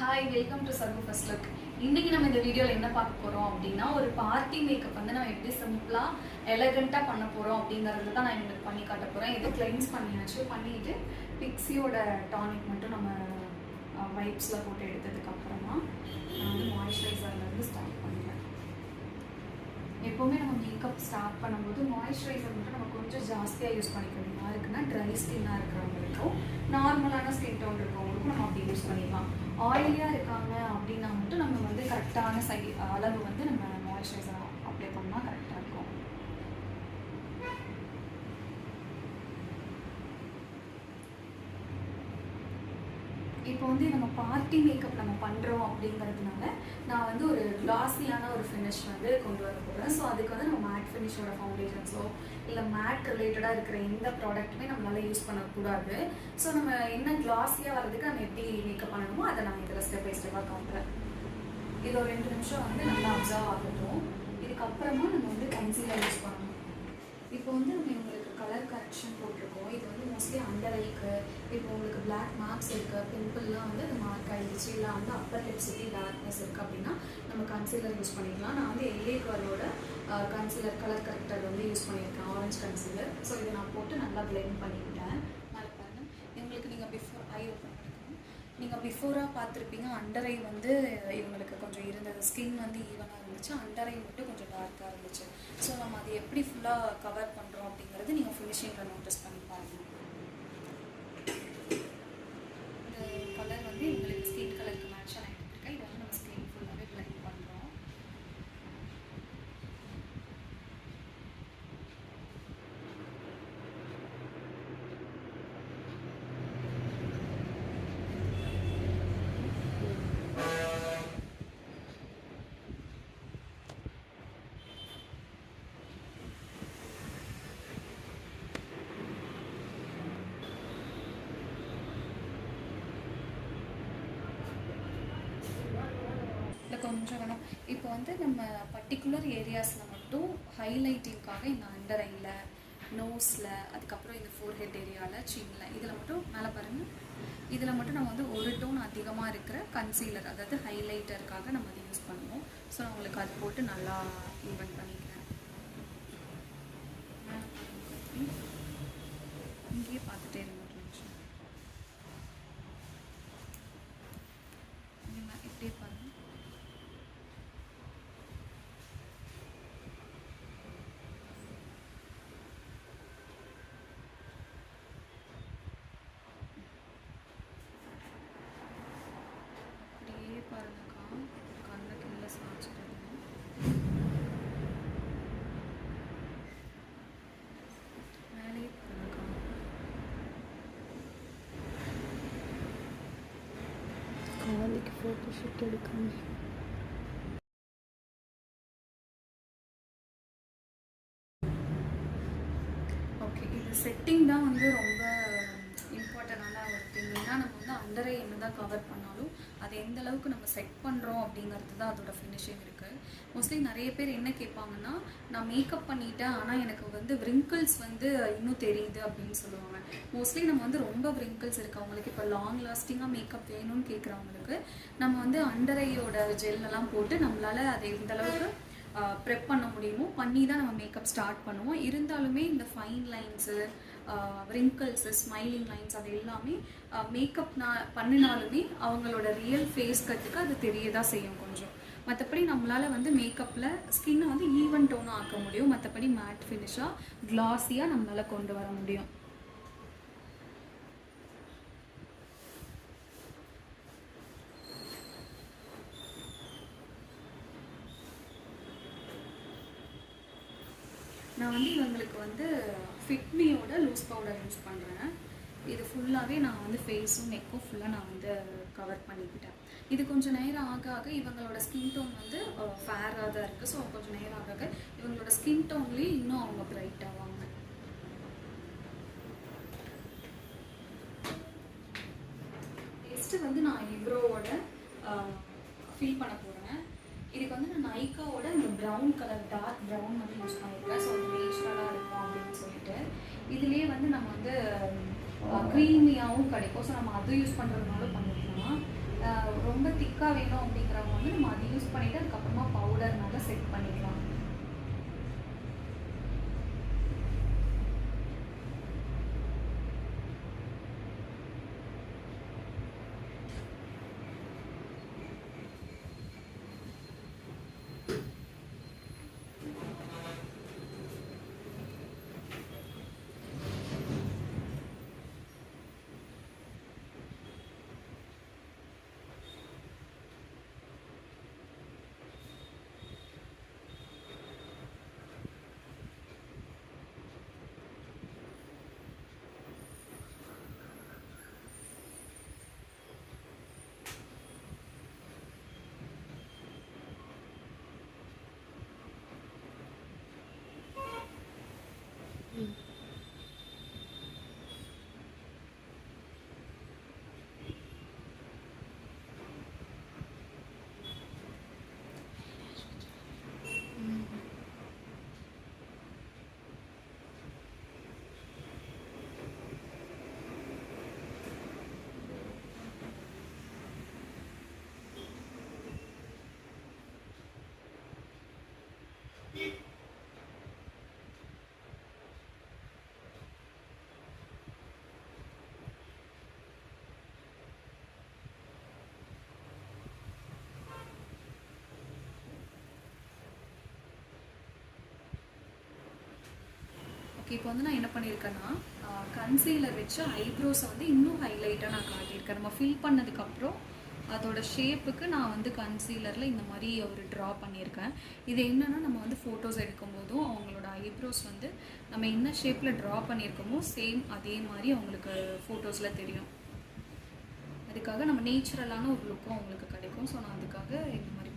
Hi, welcome to சர்வு first look. இன்னைக்கு நம்ம இந்த வீடியோவில் என்ன பார்க்க போகிறோம் அப்படின்னா, ஒரு பார்ட்டி மேக்கப் வந்து நம்ம எப்படி சிம்பிளாக எலகண்ட்டாக பண்ண போகிறோம் அப்படிங்கிறது தான் நான் உங்களுக்கு பண்ணி காட்ட போகிறேன். இது கிளென்ஸ் பண்ணியாச்சு. பண்ணிட்டு பிக்ஸியோட டானிக் மட்டும் நம்ம வைப்ஸில் போட்டு எடுத்ததுக்கப்புறமா நான் வந்து மாய்ஸ்சரைசர்லேருந்து ஸ்டார்ட் பண்ணுறேன். எப்போவுமே நம்ம மேக்கப் ஸ்டார்ட் பண்ணும்போது மாய்ஸ்சரைசர் மட்டும் நம்ம கொஞ்சம் ஜாஸ்தியாக யூஸ் பண்ணிக்கணும். யாருக்குன்னா ட்ரை ஸ்கின்னாக இருக்கிறவங்களுக்கும் நார்மலான ஸ்கின் டோன் இருக்கிறவங்களுக்கும் நம்ம அப்படி யூஸ் பண்ணிக்கலாம். ஆயிலியாக இருக்காங்க அப்படின்னா மட்டும் நம்ம வந்து கரெக்டான அளவு வந்து நம்ம மாய்ஸ்சரைசர் அப்ளை பண்ணால் கரெக்டாக இருக்கும். இப்போ வந்து நம்ம பார்ட்டி மேக்கப் நம்ம பண்ணுறோம் அப்படிங்கிறதுனால நான் வந்து ஒரு கிளாஸியான ஒரு ஃபினிஷ் வந்து கொண்டு வர போகிறேன். ஸோ அதுக்கு வந்து நம்ம மேட் ஃபினிஷோட ஃபவுண்டேஷன்ஸோ இல்லை மேட் ரிலேட்டடாக இருக்கிற எந்த ப்ராடக்ட்டுமே நம்மளால் யூஸ் பண்ணக்கூடாது. ஸோ நம்ம என்ன கிளாஸியாக வர்றதுக்கு நம்ம எப்படி மேக்கப் பண்ணணுமோ அதை நான் இதில் ஸ்டெப் பை ஸ்டெப்பாக காட்டுறேன். இது ஒரு 2 நிமிஷம் வந்து நல்லா அப்சர்வ் ஆகட்டும். இதுக்கப்புறமா நம்ம வந்து கன்சீலர் யூஸ் பண்ணணும். இப்போ வந்து நம்ம உங்களுக்கு கலர் கரெக்ஷன் போட்டிருக்கோம். இது வந்து மோஸ்ட்லி அண்டர் ஐக்கு, இப்போ உங்களுக்கு பிளாக் மார்க்ஸ் இருக்குது, பிம்பிள்லாம் வந்து அது மார்க் ஆகிடுச்சு, இல்லை வந்து அப்பர் லிப் சிட்டி டார்க்னஸ் இருக்குது அப்படின்னா நம்ம கன்சீலர் யூஸ் பண்ணிக்கலாம். நான் வந்து எல்ஏ கலரோட கன்சீலர் கலர் கரெக்டர் வந்து யூஸ் பண்ணியிருக்கேன், ஆரஞ்ச் கன்சீலர். ஸோ இதை நான் போட்டு நல்லா பிளெண்ட் பண்ணிவிட்டேன். நல்லா பாருங்கள். எங்களுக்கு நீங்கள் பிஃபோராக பார்த்துருப்பீங்க, அண்டர் ஐ வந்து இவங்களுக்கு கொஞ்சம் இருந்தது, ஸ்கின் வந்து ஈவனாக இருந்துச்சு, அண்டர் ஐ மட்டும் கொஞ்சம் டார்க்காக இருந்துச்சு. ஸோ நம்ம அதை எப்படி ஃபுல்லாக கவர் பண்ணுறோம் அப்படிங்கிறது நீங்கள் ஃபினிஷிங்கில் நோட்டீஸ் பண்ணி பாருங்கள். இந்த கலர் வந்து எங்களுக்கு ஸ்கின் கலருக்கு மேட்சாக நான் எடுத்துருக்கேன். இதை வந்து நம்ம ஸ்கின் ஃபுல்லாகவே பிளெண்ட் பண்ணுறோம். கொஞ்சம் வேணும். இப்போ வந்து நம்ம பர்டிகுலர் ஏரியாஸில் மட்டும் ஹைலைட்டிங்காக இந்த அண்டர் ஐயில், நோஸில், அதுக்கப்புறம் இந்த ஃபோர்ஹெட் ஏரியாவில், சின்னில், இதில் மட்டும் மேலே பாருங்கள், இதில் மட்டும் நம்ம வந்து ஒரு டோன் அதிகமாக இருக்கிற கன்சீலர், அதாவது ஹைலைட்டருக்காக நம்ம அதை யூஸ் பண்ணுவோம். ஸோ நான் உங்களுக்கு அது போட்டு நல்லா ஈவன் பண்ணிக்கிறேன். இங்கேயே பார்த்துட்டே இருங்க ஒரு நிமிஷம். இப்படியே பாருங்கள். பாருங்கக்கா, கண்ணு கீழே சாய்ச்சிட்டு மேலே பாருங்கக்கா. நாளைக்கு ஃபோட்டோ ஷூட் எடுக்கணும். ஓகே, இது செட்டிங் தான் வந்து ரொம்ப இம்பார்ட்டண்டான ஒரு திங். ஏன்னா நம்ம வந்து அண்டரை என்ன தான் கவர் பண்ணாலும் அது எந்த அளவுக்கு நம்ம செட் பண்ணுறோம் அப்படிங்கிறது தான் அதோட ஃபினிஷிங் இருக்குது. மோஸ்ட்லி நிறைய பேர் என்ன கேட்பாங்கன்னா, நான் மேக்கப் பண்ணிட்டேன் ஆனால் எனக்கு வந்து விரிங்கிள்ஸ் வந்து இன்னும் தெரியுது அப்படின்னு சொல்லுவாங்க. மோஸ்ட்லி நம்ம வந்து ரொம்ப விரிங்கிள்ஸ் இருக்கவங்களுக்கு, இப்போ லாங் லாஸ்டிங்காக மேக்கப் வேணும்னு கேட்குறவங்களுக்கு நம்ம வந்து அண்டரையோட ஜெல்லெல்லாம் போட்டு நம்மளால் அதை எந்த அளவுக்கு ப்ரெப் பண்ண முடியுமோ பண்ணி தான் நம்ம மேக்கப் ஸ்டார்ட் பண்ணுவோம். இருந்தாலுமே இந்த fine lines, wrinkles, smiling lines அது எல்லாமே மேக்கப் பண்ணினாலுமே அவங்களோட ரியல் ஃபேஸ் கட்டுக்கு அது தெரியதான் செய்யும் கொஞ்சம். மற்றபடி நம்மளால் வந்து மேக்கப்பில் ஸ்கின்னை வந்து ஈவன் டோனாக ஆக்க முடியும். மற்றபடி மேட் ஃபினிஷாக கிளாஸியாக நம்மளால் கொண்டு வர முடியும். நான் வந்து இவங்களுக்கு வந்து ஃபிட்மியோட லூஸ் பவுடர் யூஸ் பண்ணுறேன். இது ஃபுல்லாகவே நான் வந்து ஃபேஸும் நெக்கும் ஃபுல்லாக நான் வந்து கவர் பண்ணிக்கிட்டேன். இது கொஞ்சம் நேரம் ஆக ஆக இவங்களோட ஸ்கின் டோன் வந்து ஃபேராக தான் இருக்குது. ஸோ கொஞ்சம் நேரம் ஆக ஆக இவங்களோட ஸ்கின் டோன்லேயே இன்னும் அவங்க பிரைட் ஆவாங்க. நெக்ஸ்ட்டு வந்து நான் ஐப்ரோவோட ஃபில் பண்ண போகிறேன். இதுக்கு வந்து நான் நைக்காவோட இந்த ப்ரௌன் கலர், டார்க் ப்ரௌன் வந்து யூஸ் பண்ணியிருக்கேன். ஸோ அது நேச்சுரலாக இருக்கும் அப்படின்னு சொல்லிட்டு இதுலேயே வந்து நம்ம வந்து க்ரீமியாகவும் கிடைக்கும். ஸோ நம்ம அது யூஸ் பண்ணுறதுனால பண்ணிக்கலாம். ரொம்ப ரொம்ப திக்காக வேணும் அப்படிங்கிறவங்க வந்து நம்ம அதை யூஸ் பண்ணிவிட்டு அதுக்கப்புறமா பவுடர்னால செட் பண்ணிக்கலாம். ஓகே, இப்போ வந்து நான் என்ன பண்ணியிருக்கேன்னா கன்சீலர் வச்சு ஐப்ரோஸை வந்து இன்னும் ஹைலைட்டாக நான் காட்டியிருக்கேன். நம்ம ஃபில் பண்ணதுக்கப்புறம் அதோட ஷேப்புக்கு நான் வந்து கன்சீலரில் இந்த மாதிரி ஒரு ட்ரா பண்ணியிருக்கேன். இது என்னென்னா நம்ம வந்து ஃபோட்டோஸ் எடுக்கும்போதும் அவங்களோட ஐப்ரோஸ் வந்து நம்ம என்ன ஷேப்பில் ட்ரா பண்ணியிருக்கோமோ சேம் அதே மாதிரி அவங்களுக்கு ஃபோட்டோஸில் தெரியும். அதுக்காக நம்ம நேச்சுரலான ஒரு லுக்கும் அவங்களுக்கு கிடைக்கும். ஸோ நான் அதுக்காக இந்த மாதிரி